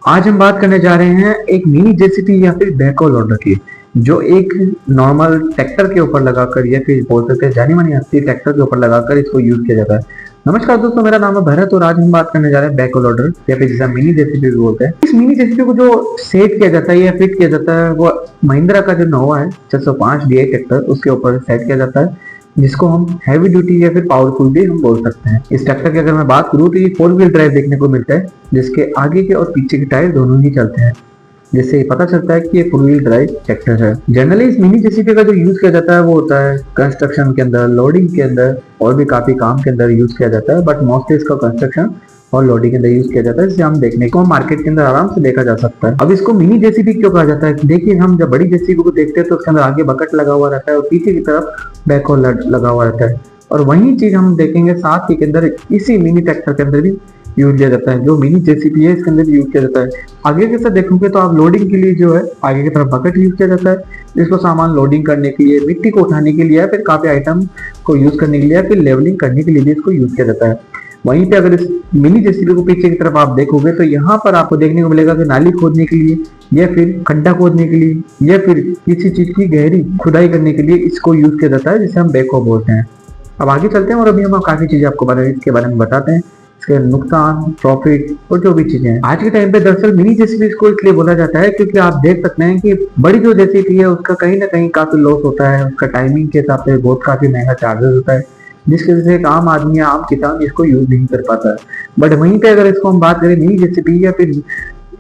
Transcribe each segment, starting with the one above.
आज हम बात करने जा रहे हैं एक मिनी जेसीबी या फिर बैकहो लोडर की, जो एक नॉर्मल ट्रैक्टर के ऊपर लगाकर या फिर बोल सकते हैं जानी मानी हस्ती ट्रैक्टर के ऊपर लगाकर इसको यूज किया जाता है। नमस्कार दोस्तों, मेरा नाम है भरत और आज हम बात करने जा रहे हैं बैकहो लोडर या फिर जिसे मिनी जेसीबी भी बोलते हैं। इस मिनी जेसीबी को जो सेट किया जाता है या फिट किया जाता है वो महिंद्रा का जो नोवा है 605 DI ट्रैक्टर उसके ऊपर सेट किया जाता है, जिसको हम हैवी ड्यूटी या फिर पावरफुल भी हम बोल सकते हैं। इस ट्रैक्टर की अगर मैं बात करूँ तो ये 4 व्हील ड्राइव देखने को मिलता है, जिसके आगे के और पीछे के टायर दोनों ही चलते हैं, जिससे पता चलता है कि ये 4 व्हील ड्राइव ट्रैक्टर है। जनरली इस मिनी जेसीबी का जो यूज किया जाता है वो होता है कंस्ट्रक्शन के अंदर, लोडिंग के अंदर और भी काफी काम के अंदर यूज किया जाता है, बट मोस्टली इसका कंस्ट्रक्शन और लोडिंग के अंदर यूज किया जाता है, जिसे हम देखने को मार्केट के अंदर आराम से देखा जा सकता है। अब इसको मिनी जेसीबी क्यों कहा जाता है? देखिए, हम जब बड़ी जेसीबी को देखते हैं तो उसके अंदर आगे बकेट लगा हुआ रहता है और पीछे की तरफ बैकहो लगा हुआ रहता है, और वही चीज हम देखेंगे साथ ही के अंदर इसी मिनी ट्रैक्टर के अंदर भी यूज किया जाता है। जो मिनी जेसीबी है इसके अंदर यूज किया जाता है। आगे के साथ देखोगे तो आप लोडिंग के लिए जो है आगे की तरफ बकेट यूज किया जाता है, इसको सामान लोडिंग करने के लिए, मिट्टी को उठाने के लिए, फिर काफी आइटम को यूज करने के लिए, फिर लेवलिंग करने के लिए भी इसको यूज किया जाता है। वहीं पे अगर इस मिनी जेसीबी को पीछे की तरफ आप देखोगे तो यहाँ पर आपको देखने को मिलेगा कि नाली खोदने के लिए या फिर खड्डा खोदने के लिए या फिर किसी चीज की गहरी खुदाई करने के लिए इसको यूज किया जाता है, जिसे हम बैकहो बोलते हैं। अब आगे चलते हैं और अभी हम काफी चीजें आपको इसके बारे में बताते हैं, इसके नुकसान, प्रॉफिट और जो भी चीजें हैं। आज के टाइम पे दरअसल मिनी जेसीबी इसको इसलिए बोला जाता है क्योंकि आप देख सकते हैं कि बड़ी जो जेसीबी है उसका कहीं ना कहीं काफी लॉस होता है, उसका टाइमिंग के हिसाब से बहुत काफी महंगा चार्जेस होता है, जिसकी वजह से एक आम आदमी या आम किसान इसको यूज नहीं कर पाता है। बट वहीं पे अगर इसको हम बात करें मिनी जेसीबी या फिर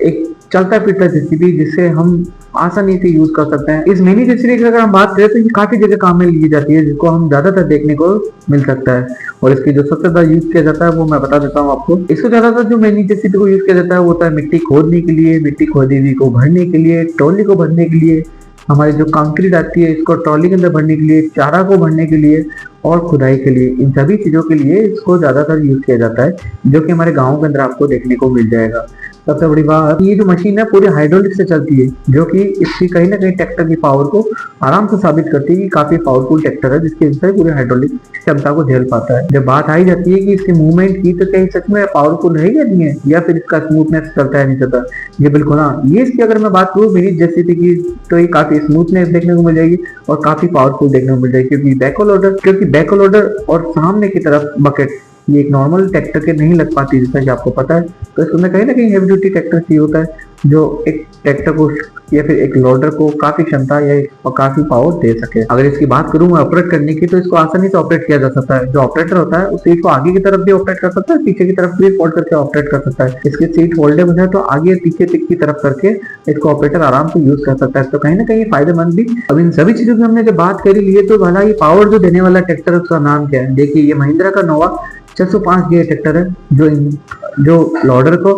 एक चलता फिरता जेसीबी जिसे हम आसानी से यूज कर सकते हैं, इस मिनी जेसीबी की अगर हम बात करें तो ये काफी जगह काम में ली जाती है, जिसको हम ज्यादातर देखने को मिल सकता है। और इसकी जो सबसे ज्यादा यूज किया जाता है वो मैं बता देता हूँ आपको। इसको ज्यादातर जो मिनी जेसीबी को यूज किया जाता है वो होता है मिट्टी खोदने के लिए, मिट्टी खोदी हुई को भरने के लिए, ट्रॉली को भरने के लिए, हमारी जो कंक्रीट आती है इसको ट्रॉली के अंदर भरने के लिए, चारा को भरने के लिए और खुदाई के लिए, इन सभी चीजों के लिए इसको ज्यादातर यूज किया जाता है, जो कि हमारे गाँव के अंदर आपको देखने को मिल जाएगा। सबसे बड़ी बात, ये जो मशीन है पूरी हाइड्रोलिक से चलती है, जो कि इसकी कहीं ना कहीं ट्रैक्टर की पावर को आराम से साबित करती है कि काफी पावरफुल ट्रैक्टर है, जिसकी वजह से पूरी हाइड्रोलिक क्षमता को झेल पाता है। जब बात आई जाती है कि इसके मूवमेंट की, तो क्या ये सच में पावरफुल है या नहीं है, या फिर इसका स्मूथनेस चलता है नहीं चलता? ये बिल्कुल हाँ, ये इसकी अगर मैं बात करूँ मिनी जेसीबी की तो ये काफी स्मूथनेस देखने को मिल जाएगी और काफी पावरफुल देखने को मिल जाएगी, क्योंकि बैकहो लोडर और सामने की तरफ बकेट ये एक नॉर्मल ट्रैक्टर के नहीं लग पाती, जैसा कि आपको पता है। तो इसमें कहीं ना कहीं हैवी ड्यूटी ट्रैक्टर चाहिए होता है, जो एक ट्रैक्टर को या फिर एक लोडर को काफी क्षमता या काफी पावर दे सके। अगर इसकी बात करूं मैं ऑपरेट करने की, तो इसको आसानी से ऑपरेट किया जा सकता है। जो ऑपरेटर होता है उसे इसको आगे की तरफ भी ऑपरेट कर सकता है, पीछे की तरफ भी फोल्ड करके ऑपरेट कर सकता है। इसकी सीट फोल्डेबल है तो आगे पीछे की तरफ करके इसको ऑपरेटर आराम से यूज कर सकता है, तो कहीं ना कहीं फायदेमंद भी। अब इन सभी चीजों की हमने जब बात करी ली है, तो भला ये पावर जो देने वाला ट्रैक्टर उसका नाम क्या है? देखिए, ये महिंद्रा का नोवा 605 DI ट्रैक्टर है, जो लोडर को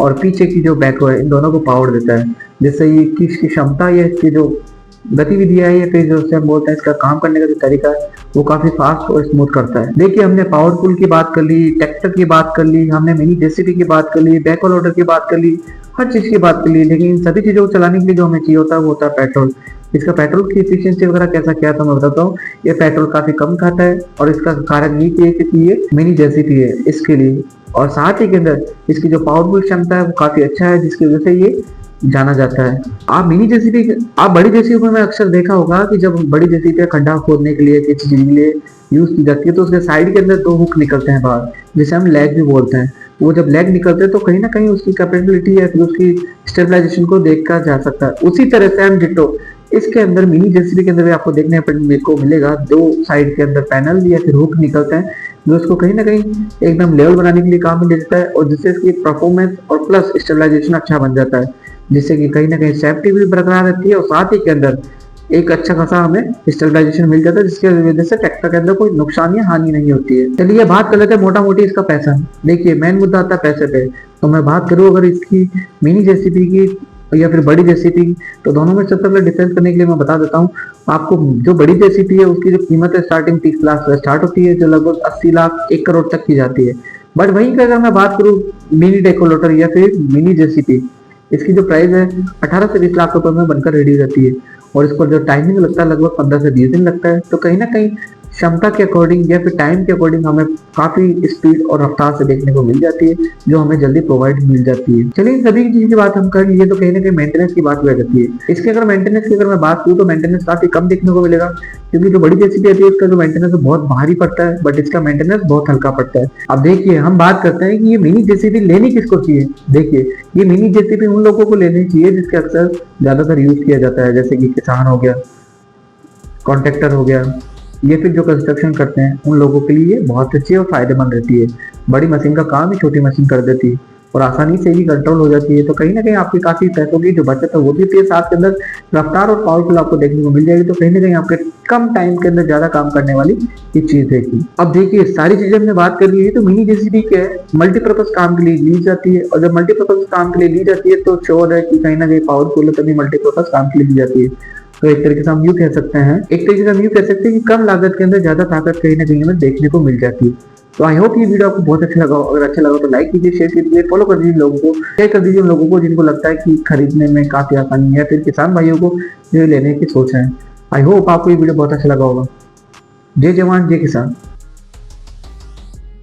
और पीछे की जो बैकहो है इन दोनों को पावर देता है, जिससे ये इसकी क्षमता या इसकी जो गतिविधियां है या फिर जो हम बोलते हैं इसका काम करने का जो तरीका है वो काफी फास्ट और स्मूथ करता है। देखिए, हमने पावरफुल की बात कर ली, ट्रैक्टर की बात कर ली, हमने मिनी जेसीबी की बात कर ली, बैकहो लोडर की बात कर ली, हर चीज की बात कर ली, लेकिन इन सभी चीजों को चलाने के लिए जो हमें चाहिए होता है वो होता है पेट्रोल। इसका पेट्रोल की एफिशिएंसी वगैरह कैसा क्या है तो मैं बताता हूँ। ये पेट्रोल काफी कम खाता है और इसका कारण ये है कि ये मिनी जेसीबी है इसके लिए, और साथ ही के अंदर इसकी जो पावरफुल क्षमता है वो काफी अच्छा है, जिसकी वजह से ये जाना जाता है। आप बड़ी जेसीबी में अक्सर देखा होगा कि जब बड़ी जेसीबी खड्डा खोदने के लिए किसी चीज के लिए यूज की जाती है तो उसके साइड के अंदर 2 हुक निकलते हैं बाहर, जिसे हम लेग भी बोलते हैं। वो जब लेग निकलते हैं तो कहीं ना कहीं उसकी कैपेबिलिटी या फिर उसकी स्टेबलाइजेशन को देखा जा सकता है। उसी तरह से हम डिटो इसके अंदर मिनी जेसीबी के अंदर भी आपको देखने को मिलेगा 2 साइड के अंदर पैनल या फिर हुक निकलते हैं, जो इसको कहीं ना कहीं एकदम लेवल बनाने के लिए काम में ले जाता है, और जिससे इसकी परफॉर्मेंस और प्लस स्टेबलाइजेशन अच्छा बन जाता है, जिससे कि कहीं ना कहीं सेफ्टी भी बरकरार रहती है और साथ ही के अंदर एक अच्छा खासा हमें स्टेबलाइजेशन मिल जाता है, जिसकी वजह से ट्रैक्टर के अंदर कोई नुकसान या हानि नहीं होती है। चलिए बात कर लेते हैं मोटा मोटी इसका पैसा। देखिए, मेन मुद्दा आता है पैसे पे। तो मैं बात करूँ अगर इसकी मिनी जेसीबी की या फिर बड़ी जेसीबी, तो दोनों में सबसे पहले डिफरेंस करने के लिए मैं बता देता हूँ आपको। जो बड़ी जेसीबी है उसकी जो कीमत है स्टार्टिंग 30 लाख से स्टार्ट होती है, जो लगभग 80 लाख 1 करोड़ तक की जाती है। बट वहीं अगर मैं बात करूँ मिनी बैकहो लोडर या फिर मिनी जेसीबी, इसकी जो प्राइस है 18 से 20 लाख रुपए में बनकर रेडी रहती है, और इसको जो टाइमिंग लगता है लगभग 15 से 20 दिन लगता है। तो कहीं ना कहीं क्षमता के अकॉर्डिंग या फिर टाइम के अकॉर्डिंग हमें काफी स्पीड और रफ्तार से देखने को मिल जाती है, जो हमें जल्दी प्रोवाइड मिल जाती है। चलिए सभी चीज की बात हम कर लिए तो कहीं ना कहीं मेंटेनेंस की बात भी आ जाती है। इसके अगर मेंटेनेंस की अगर मैं बात करूँ तो मेंटेनेंस काफी कम देखने को मिलेगा, क्योंकि जो बड़ी जेसीबी आती है इसका जो मेंटेनेंस बहुत भारी पड़ता है, बट इसका मेंटेनेंस बहुत हल्का पड़ता है। अब देखिए हम बात करते हैं कि ये मिनी जेसीबी लेनी किसको चाहिए। देखिए ये मिनी जेसीबी उन लोगों को लेनी चाहिए जिसके अक्सर ज्यादातर यूज किया जाता है, जैसे कि किसान हो गया, कॉन्ट्रैक्टर हो गया, ये फिर जो कंस्ट्रक्शन करते हैं उन लोगों के लिए बहुत अच्छी और फायदेमंद रहती है। बड़ी मशीन का काम ही छोटी मशीन कर देती है और आसानी से ही कंट्रोल हो जाती है। तो कहीं ना कहीं आपकी काफी पैसों की जो बचत है वो भी होती है, साथ के अंदर रफ्तार और पावरफुल आपको देखने को मिल जाएगी। तो कहीं ना कहीं आपके कम टाइम के अंदर ज्यादा काम करने वाली ये चीज रहेगी। अब देखिए सारी चीजें हमने बात कर ली है, तो मिनी जेसीबी क्या है, मल्टीपर्पज काम के लिए ली जाती है, और जब मल्टीपर्पज काम के लिए ली जाती है तो श्योर है कि कहीं ना कहीं पावरफुल है, तभी मल्टीपर्पज काम के लिए ली जाती है। तो एक तरीके से हम यूं कह सकते हैं, कि कम लागत के अंदर ज्यादा ताकत कहीं ना कहीं हमें देखने को मिल जाती है। तो आई होप ये वीडियो आपको बहुत अच्छा लगा। अगर अच्छा लगा तो लाइक कीजिए, शेयर कीजिए, फॉलो कर दीजिए लोगों को, शेयर कर दीजिए उन लोगों को जिनको लगता है कि खरीदने में काफी आसानी है, फिर किसान भाइयों को जो लेने की सोच रहे हैं। आई होप आपको ये वीडियो बहुत अच्छा लगा होगा। जय जवान जय किसान।